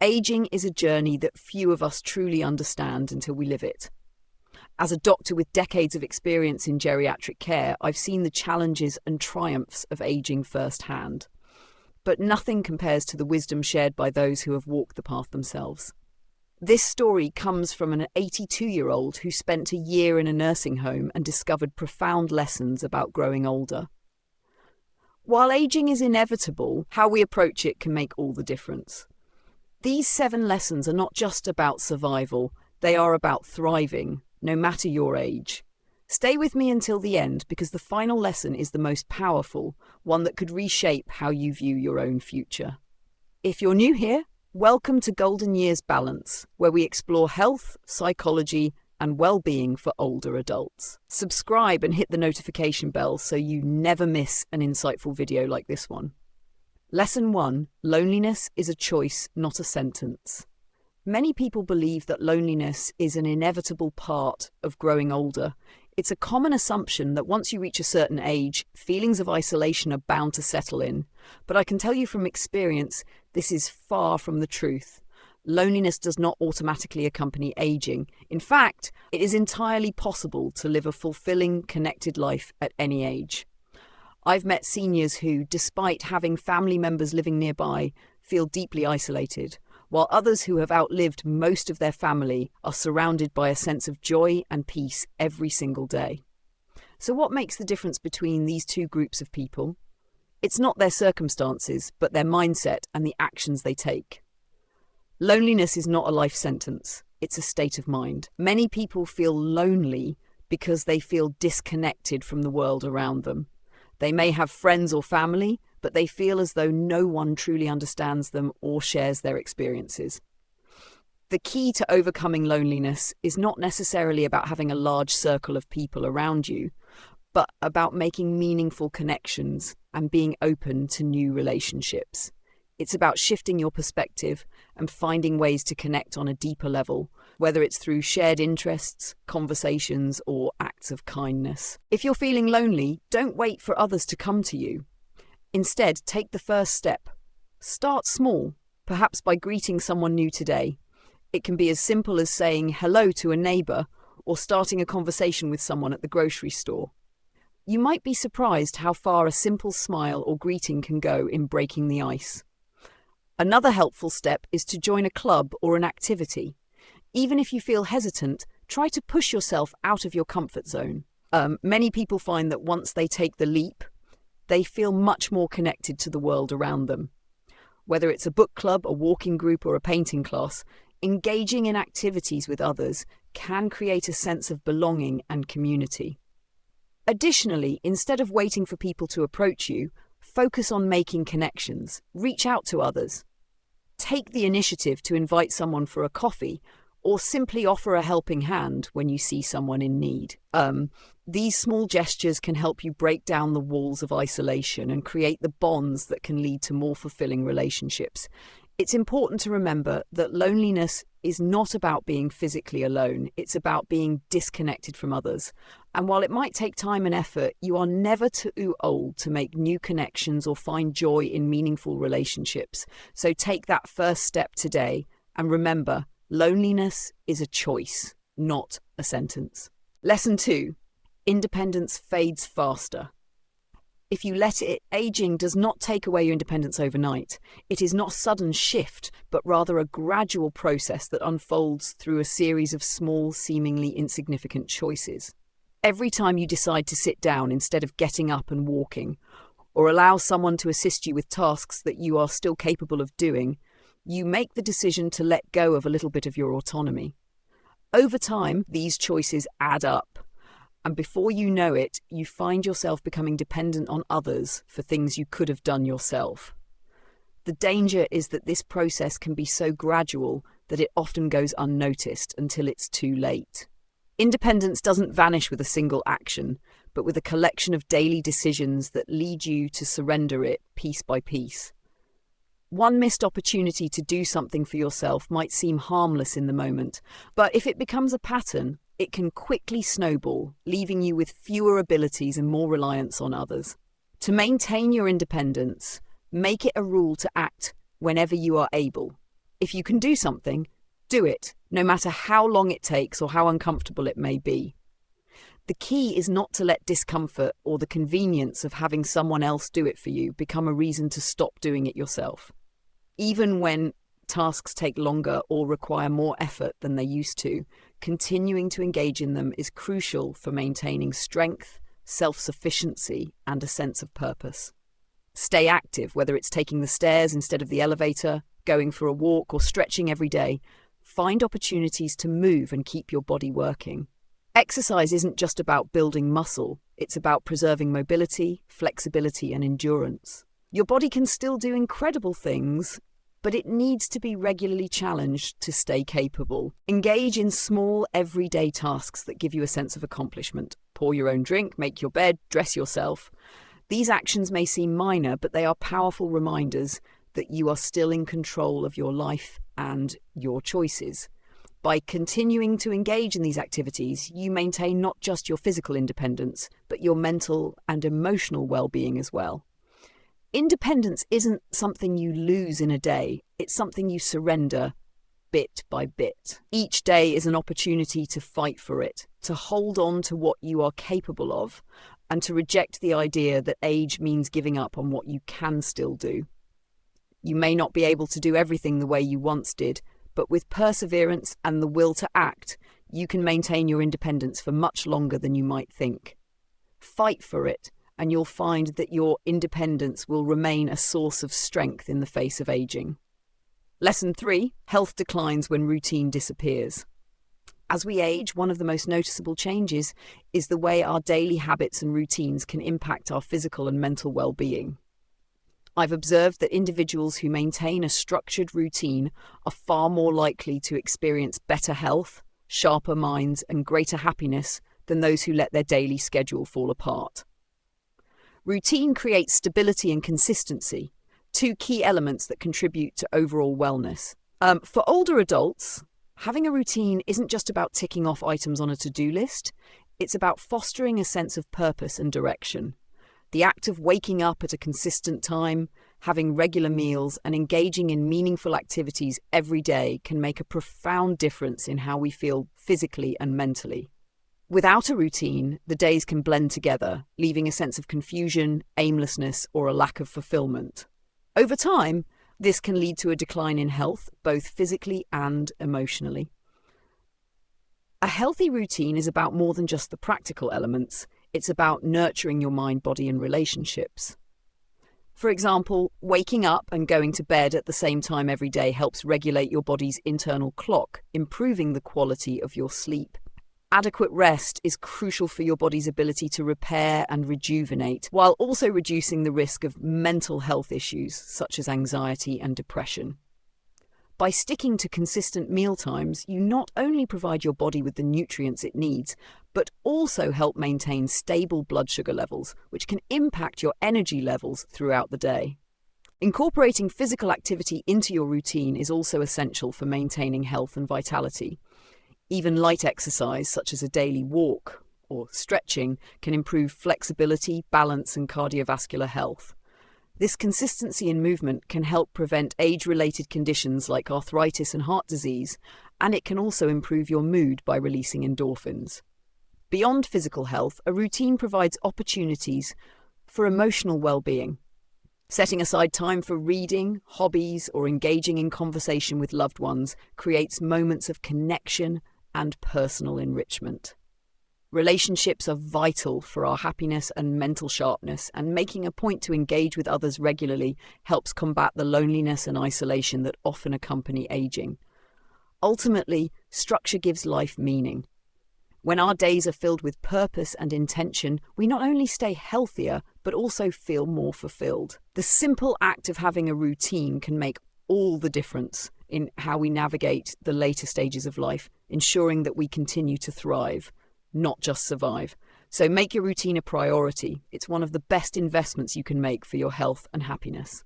Aging is a journey that few of us truly understand until we live it. As a doctor with decades of experience in geriatric care, I've seen the challenges and triumphs of aging firsthand. But nothing compares to the wisdom shared by those who have walked the path themselves. This story comes from an 82-year-old who spent a year in a nursing home and discovered profound lessons about growing older. While aging is inevitable, how we approach it can make all the difference. These 7 lessons are not just about survival, they are about thriving, no matter your age. Stay with me until the end because the final lesson is the most powerful, one that could reshape how you view your own future. If you're new here, welcome to Golden Years Balance, where we explore health, psychology, and well-being for older adults. Subscribe and hit the notification bell so you never miss an insightful video like this one. Lesson 1: Loneliness is a choice, not a sentence. Many people believe that loneliness is an inevitable part of growing older. It's a common assumption that once you reach a certain age, feelings of isolation are bound to settle in. But I can tell you from experience, this is far from the truth. Loneliness does not automatically accompany aging. In fact, it is entirely possible to live a fulfilling, connected life at any age. I've met seniors who, despite having family members living nearby, feel deeply isolated, while others who have outlived most of their family are surrounded by a sense of joy and peace every single day. So what makes the difference between these two groups of people? It's not their circumstances, but their mindset and the actions they take. Loneliness is not a life sentence, it's a state of mind. Many people feel lonely because they feel disconnected from the world around them. They may have friends or family, but they feel as though no one truly understands them or shares their experiences. The key to overcoming loneliness is not necessarily about having a large circle of people around you, but about making meaningful connections and being open to new relationships. It's about shifting your perspective and finding ways to connect on a deeper level, whether it's through shared interests, conversations, or acts of kindness. If you're feeling lonely, don't wait for others to come to you. Instead, take the first step. Start small, perhaps by greeting someone new today. It can be as simple as saying hello to a neighbour or starting a conversation with someone at the grocery store. You might be surprised how far a simple smile or greeting can go in breaking the ice. Another helpful step is to join a club or an activity. Even if you feel hesitant, try to push yourself out of your comfort zone. Many people find that once they take the leap, they feel much more connected to the world around them. Whether it's a book club, a walking group, or a painting class, engaging in activities with others can create a sense of belonging and community. Additionally, instead of waiting for people to approach you, focus on making connections. Reach out to others. Take the initiative to invite someone for a coffee or simply offer a helping hand when you see someone in need. These small gestures can help you break down the walls of isolation and create the bonds that can lead to more fulfilling relationships. It's important to remember that loneliness is not about being physically alone, it's about being disconnected from others. And while it might take time and effort, you are never too old to make new connections or find joy in meaningful relationships. So take that first step today, and remember, loneliness is a choice, not a sentence. Lesson 2: Independence fades faster. If you let it, aging does not take away your independence overnight. It is not a sudden shift, but rather a gradual process that unfolds through a series of small, seemingly insignificant choices. Every time you decide to sit down instead of getting up and walking, or allow someone to assist you with tasks that you are still capable of doing, you make the decision to let go of a little bit of your autonomy. Over time, these choices add up. And before you know it, you find yourself becoming dependent on others for things you could have done yourself. The danger is that this process can be so gradual that it often goes unnoticed until it's too late. Independence doesn't vanish with a single action, but with a collection of daily decisions that lead you to surrender it piece by piece. One missed opportunity to do something for yourself might seem harmless in the moment, but if it becomes a pattern, it can quickly snowball, leaving you with fewer abilities and more reliance on others. To maintain your independence, make it a rule to act whenever you are able. If you can do something, do it, no matter how long it takes or how uncomfortable it may be. The key is not to let discomfort or the convenience of having someone else do it for you become a reason to stop doing it yourself. Even when tasks take longer or require more effort than they used to, continuing to engage in them is crucial for maintaining strength, self-sufficiency, and a sense of purpose. Stay active, whether it's taking the stairs instead of the elevator, going for a walk, or stretching every day. Find opportunities to move and keep your body working. Exercise isn't just about building muscle, it's about preserving mobility, flexibility, and endurance. Your body can still do incredible things, but it needs to be regularly challenged to stay capable. Engage in small, everyday tasks that give you a sense of accomplishment. Pour your own drink, make your bed, dress yourself. These actions may seem minor, but they are powerful reminders that you are still in control of your life and your choices. By continuing to engage in these activities, you maintain not just your physical independence, but your mental and emotional well-being as well. Independence isn't something you lose in a day, it's something you surrender bit by bit. Each day is an opportunity to fight for it, to hold on to what you are capable of, and to reject the idea that age means giving up on what you can still do. You may not be able to do everything the way you once did, but with perseverance and the will to act, you can maintain your independence for much longer than you might think. Fight for it, and you'll find that your independence will remain a source of strength in the face of aging. Lesson 3: health declines when routine disappears. As we age, one of the most noticeable changes is the way our daily habits and routines can impact our physical and mental well-being. I've observed that individuals who maintain a structured routine are far more likely to experience better health, sharper minds, and greater happiness than those who let their daily schedule fall apart. Routine creates stability and consistency, two key elements that contribute to overall wellness. For older adults, having a routine isn't just about ticking off items on a to-do list, it's about fostering a sense of purpose and direction. The act of waking up at a consistent time, having regular meals, and engaging in meaningful activities every day can make a profound difference in how we feel physically and mentally. Without a routine, the days can blend together, leaving a sense of confusion, aimlessness, or a lack of fulfillment. Over time, this can lead to a decline in health, both physically and emotionally. A healthy routine is about more than just the practical elements. It's about nurturing your mind, body, and relationships. For example, waking up and going to bed at the same time every day helps regulate your body's internal clock, improving the quality of your sleep. Adequate rest is crucial for your body's ability to repair and rejuvenate, while also reducing the risk of mental health issues such as anxiety and depression. By sticking to consistent meal times, you not only provide your body with the nutrients it needs, but also help maintain stable blood sugar levels, which can impact your energy levels throughout the day. Incorporating physical activity into your routine is also essential for maintaining health and vitality. Even light exercise, such as a daily walk or stretching, can improve flexibility, balance, and cardiovascular health. This consistency in movement can help prevent age-related conditions like arthritis and heart disease, and it can also improve your mood by releasing endorphins. Beyond physical health, a routine provides opportunities for emotional well-being. Setting aside time for reading, hobbies, or engaging in conversation with loved ones creates moments of connection and personal enrichment. Relationships are vital for our happiness and mental sharpness, and making a point to engage with others regularly helps combat the loneliness and isolation that often accompany aging. Ultimately, structure gives life meaning. When our days are filled with purpose and intention, we not only stay healthier, but also feel more fulfilled. The simple act of having a routine can make all the difference in how we navigate the later stages of life, ensuring that we continue to thrive, not just survive. So make your routine a priority. It's one of the best investments you can make for your health and happiness.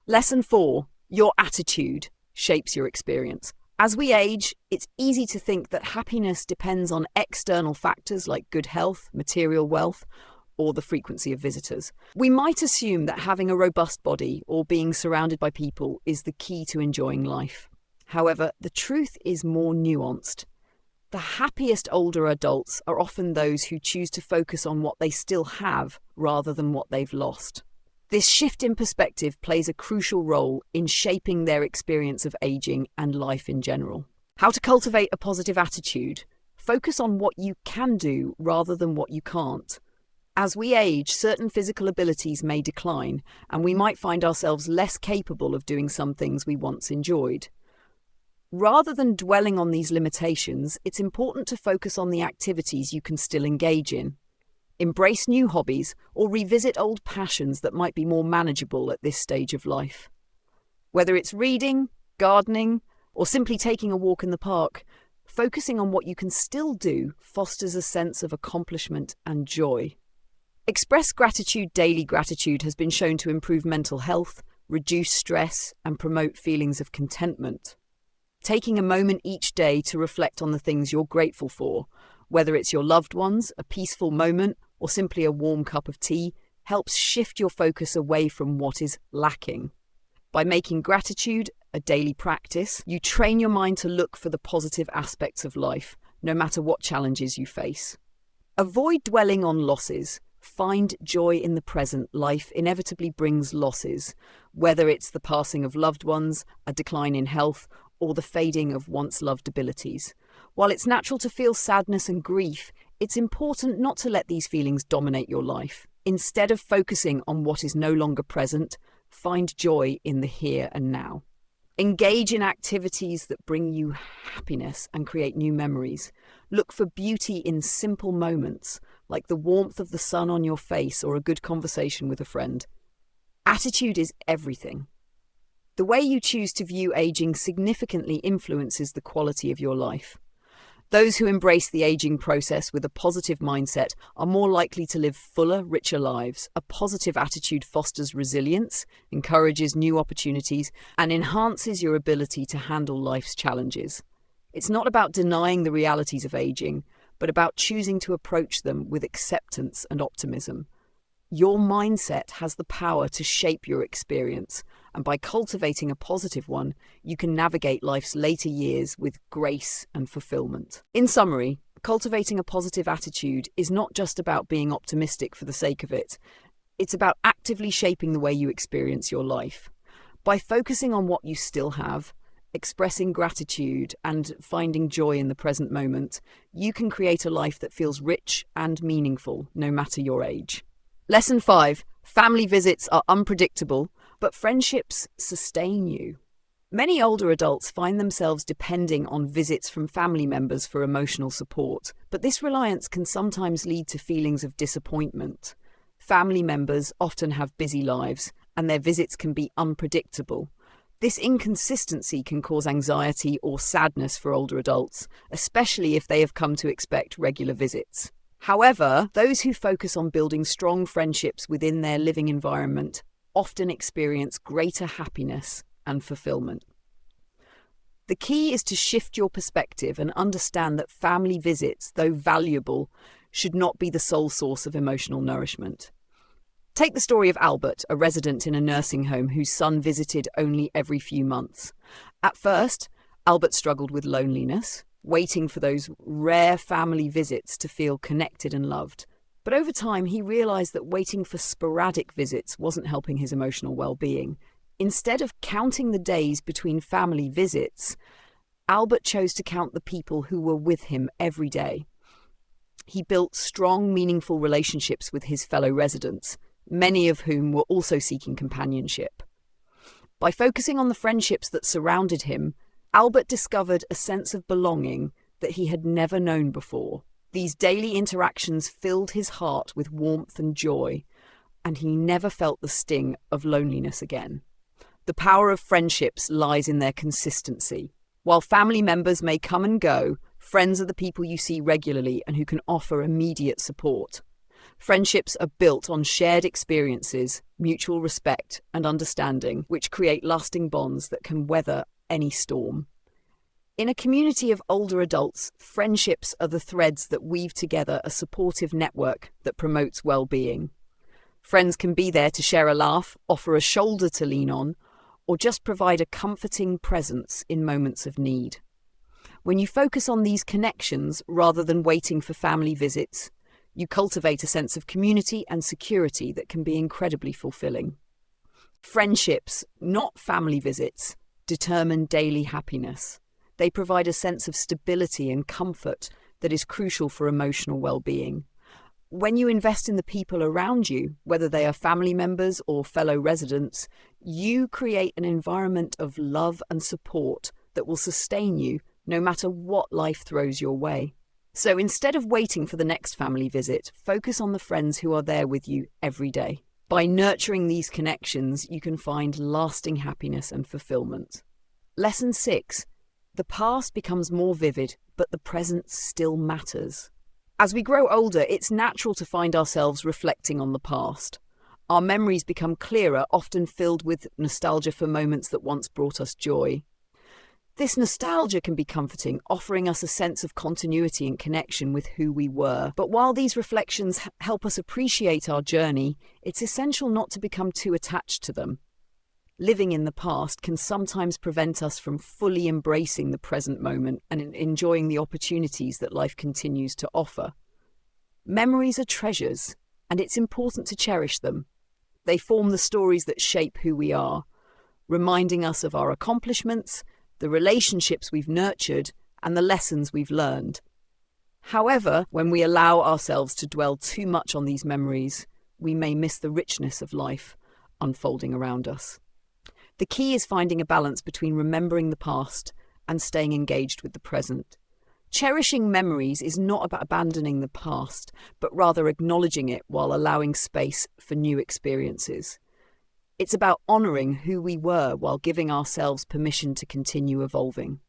Lesson 4: your attitude shapes your experience. As we age, it's easy to think that happiness depends on external factors like good health, material wealth, or the frequency of visitors. We might assume that having a robust body or being surrounded by people is the key to enjoying life. However, the truth is more nuanced. The happiest older adults are often those who choose to focus on what they still have rather than what they've lost. This shift in perspective plays a crucial role in shaping their experience of aging and life in general. How to cultivate a positive attitude? Focus on what you can do rather than what you can't. As we age, certain physical abilities may decline, and we might find ourselves less capable of doing some things we once enjoyed. Rather than dwelling on these limitations, it's important to focus on the activities you can still engage in. Embrace new hobbies or revisit old passions that might be more manageable at this stage of life. Whether it's reading, gardening, or simply taking a walk in the park, focusing on what you can still do fosters a sense of accomplishment and joy. Express gratitude. Daily gratitude has been shown to improve mental health, reduce stress, and promote feelings of contentment. Taking a moment each day to reflect on the things you're grateful for, whether it's your loved ones, a peaceful moment, or simply a warm cup of tea, helps shift your focus away from what is lacking. By making gratitude a daily practice, you train your mind to look for the positive aspects of life, no matter what challenges you face. Avoid dwelling on losses. Find joy in the present. Life inevitably brings losses, whether it's the passing of loved ones, a decline in health, or the fading of once-loved abilities. While it's natural to feel sadness and grief, it's important not to let these feelings dominate your life. Instead of focusing on what is no longer present, find joy in the here and now. Engage in activities that bring you happiness and create new memories. Look for beauty in simple moments, like the warmth of the sun on your face or a good conversation with a friend. Attitude is everything. The way you choose to view aging significantly influences the quality of your life. Those who embrace the aging process with a positive mindset are more likely to live fuller, richer lives. A positive attitude fosters resilience, encourages new opportunities, and enhances your ability to handle life's challenges. It's not about denying the realities of aging, but about choosing to approach them with acceptance and optimism. Your mindset has the power to shape your experience, and by cultivating a positive one, you can navigate life's later years with grace and fulfillment. In summary, cultivating a positive attitude is not just about being optimistic for the sake of it. It's about actively shaping the way you experience your life. By focusing on what you still have, expressing gratitude, and finding joy in the present moment, you can create a life that feels rich and meaningful, no matter your age. Lesson 5. Family visits are unpredictable, but friendships sustain you. Many older adults find themselves depending on visits from family members for emotional support, but this reliance can sometimes lead to feelings of disappointment. Family members often have busy lives, and their visits can be unpredictable. This inconsistency can cause anxiety or sadness for older adults, especially if they have come to expect regular visits. However, those who focus on building strong friendships within their living environment often experience greater happiness and fulfillment. The key is to shift your perspective and understand that family visits, though valuable, should not be the sole source of emotional nourishment. Take the story of Albert, a resident in a nursing home whose son visited only every few months. At first, Albert struggled with loneliness, waiting for those rare family visits to feel connected and loved. But over time, he realized that waiting for sporadic visits wasn't helping his emotional well-being. Instead of counting the days between family visits, Albert chose to count the people who were with him every day. He built strong, meaningful relationships with his fellow residents, many of whom were also seeking companionship. By focusing on the friendships that surrounded him, Albert discovered a sense of belonging that he had never known before. These daily interactions filled his heart with warmth and joy, and he never felt the sting of loneliness again. The power of friendships lies in their consistency. While family members may come and go, friends are the people you see regularly and who can offer immediate support. Friendships are built on shared experiences, mutual respect, and understanding, which create lasting bonds that can weather any storm. In a community of older adults, friendships are the threads that weave together a supportive network that promotes well-being. Friends can be there to share a laugh, offer a shoulder to lean on, or just provide a comforting presence in moments of need. When you focus on these connections rather than waiting for family visits, you cultivate a sense of community and security that can be incredibly fulfilling. Friendships, not family visits, determine daily happiness. They provide a sense of stability and comfort that is crucial for emotional well-being. When you invest in the people around you, whether they are family members or fellow residents, you create an environment of love and support that will sustain you no matter what life throws your way. So instead of waiting for the next family visit, focus on the friends who are there with you every day. By nurturing these connections, you can find lasting happiness and fulfillment. Lesson 6. The past becomes more vivid, but the present still matters. As we grow older, it's natural to find ourselves reflecting on the past. Our memories become clearer, often filled with nostalgia for moments that once brought us joy. This nostalgia can be comforting, offering us a sense of continuity and connection with who we were. But while these reflections help us appreciate our journey, it's essential not to become too attached to them. Living in the past can sometimes prevent us from fully embracing the present moment and enjoying the opportunities that life continues to offer. Memories are treasures, and it's important to cherish them. They form the stories that shape who we are, reminding us of our accomplishments, the relationships we've nurtured, and the lessons we've learned. However, when we allow ourselves to dwell too much on these memories, we may miss the richness of life unfolding around us. The key is finding a balance between remembering the past and staying engaged with the present. Cherishing memories is not about abandoning the past, but rather acknowledging it while allowing space for new experiences. It's about honouring who we were while giving ourselves permission to continue evolving.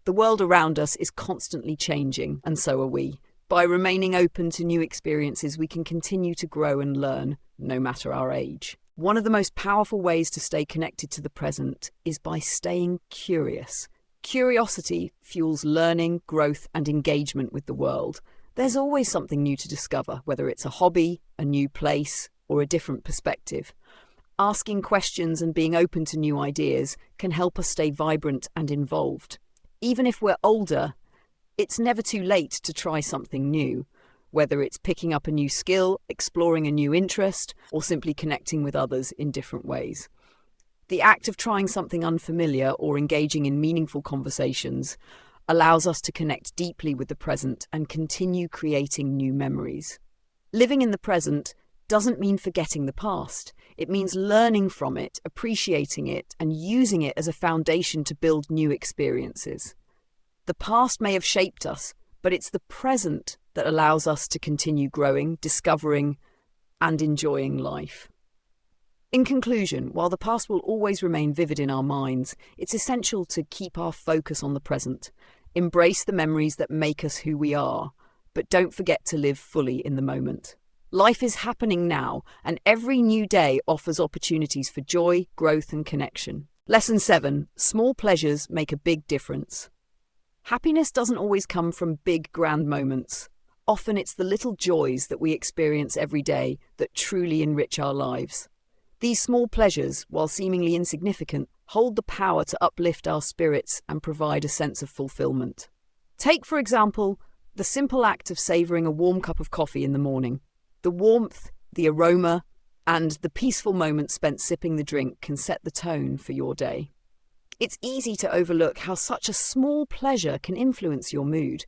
The world around us is constantly changing, and so are we. By remaining open to new experiences, we can continue to grow and learn, no matter our age. One of the most powerful ways to stay connected to the present is by staying curious. Curiosity fuels learning, growth, and engagement with the world. There's always something new to discover, whether it's a hobby, a new place, or a different perspective. Asking questions and being open to new ideas can help us stay vibrant and involved. Even if we're older, it's never too late to try something new, whether it's picking up a new skill, exploring a new interest, or simply connecting with others in different ways. The act of trying something unfamiliar or engaging in meaningful conversations allows us to connect deeply with the present and continue creating new memories. Living in the present doesn't mean forgetting the past. It means learning from it, appreciating it, and using it as a foundation to build new experiences. The past may have shaped us, but it's the present that allows us to continue growing, discovering, and enjoying life. In conclusion, while the past will always remain vivid in our minds, it's essential to keep our focus on the present. Embrace the memories that make us who we are, but don't forget to live fully in the moment. Life is happening now, and every new day offers opportunities for joy, growth, and connection. Lesson 7. Small pleasures make a big difference. Happiness doesn't always come from big, grand moments. Often it's the little joys that we experience every day that truly enrich our lives. These small pleasures, while seemingly insignificant, hold the power to uplift our spirits and provide a sense of fulfillment. Take, for example, the simple act of savouring a warm cup of coffee in the morning. The warmth, the aroma, and the peaceful moments spent sipping the drink can set the tone for your day. It's easy to overlook how such a small pleasure can influence your mood,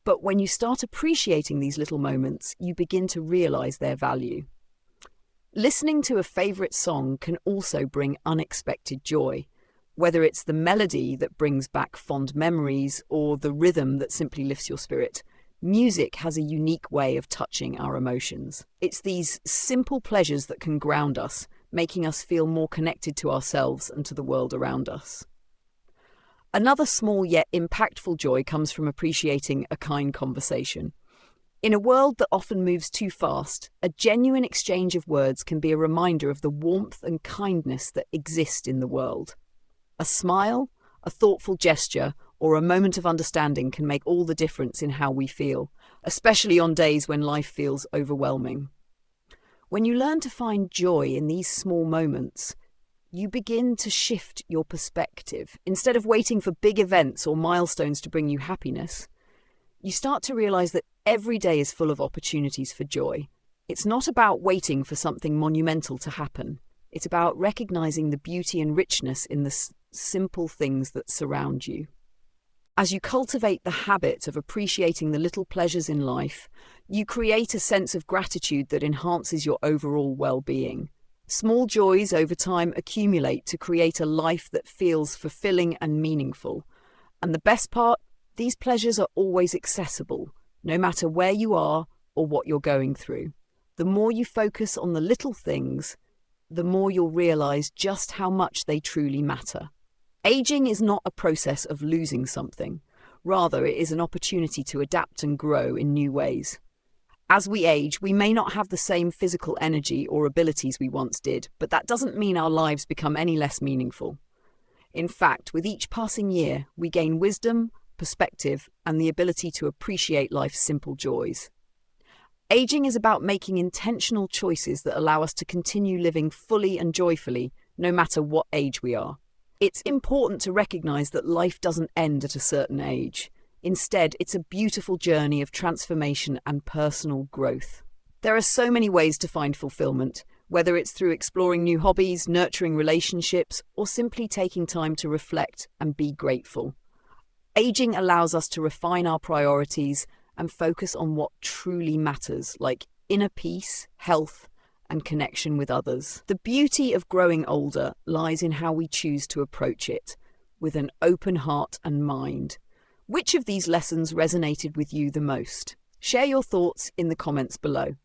but when you start appreciating these little moments, you begin to realise their value. Listening to a favourite song can also bring unexpected joy, whether it's the melody that brings back fond memories or the rhythm that simply lifts your spirit. Music has a unique way of touching our emotions. It's these simple pleasures that can ground us, making us feel more connected to ourselves and to the world around us. Another small yet impactful joy comes from appreciating a kind conversation. In a world that often moves too fast, a genuine exchange of words can be a reminder of the warmth and kindness that exist in the world. A smile, a thoughtful gesture, or a moment of understanding can make all the difference in how we feel, especially on days when life feels overwhelming. When you learn to find joy in these small moments, you begin to shift your perspective. Instead of waiting for big events or milestones to bring you happiness, you start to realize that every day is full of opportunities for joy. It's not about waiting for something monumental to happen. It's about recognizing the beauty and richness in the simple things that surround you. As you cultivate the habit of appreciating the little pleasures in life, you create a sense of gratitude that enhances your overall well-being. Small joys over time accumulate to create a life that feels fulfilling and meaningful. And the best part, these pleasures are always accessible, no matter where you are or what you're going through. The more you focus on the little things, the more you'll realize just how much they truly matter. Aging is not a process of losing something. Rather, it is an opportunity to adapt and grow in new ways. As we age, we may not have the same physical energy or abilities we once did, but that doesn't mean our lives become any less meaningful. In fact, with each passing year, we gain wisdom, perspective, and the ability to appreciate life's simple joys. Aging is about making intentional choices that allow us to continue living fully and joyfully, no matter what age we are. It's important to recognize that life doesn't end at a certain age. Instead, it's a beautiful journey of transformation and personal growth. There are so many ways to find fulfillment, whether it's through exploring new hobbies, nurturing relationships, or simply taking time to reflect and be grateful. Aging allows us to refine our priorities and focus on what truly matters, like inner peace, health, and connection with others. The beauty of growing older lies in how we choose to approach it, with an open heart and mind. Which of these lessons resonated with you the most? Share your thoughts in the comments below.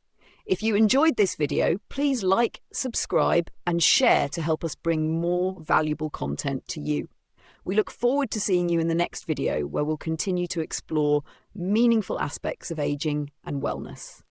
If you enjoyed this video, please like, subscribe, and share to help us bring more valuable content to you. We look forward to seeing you in the next video, where we'll continue to explore meaningful aspects of aging and wellness.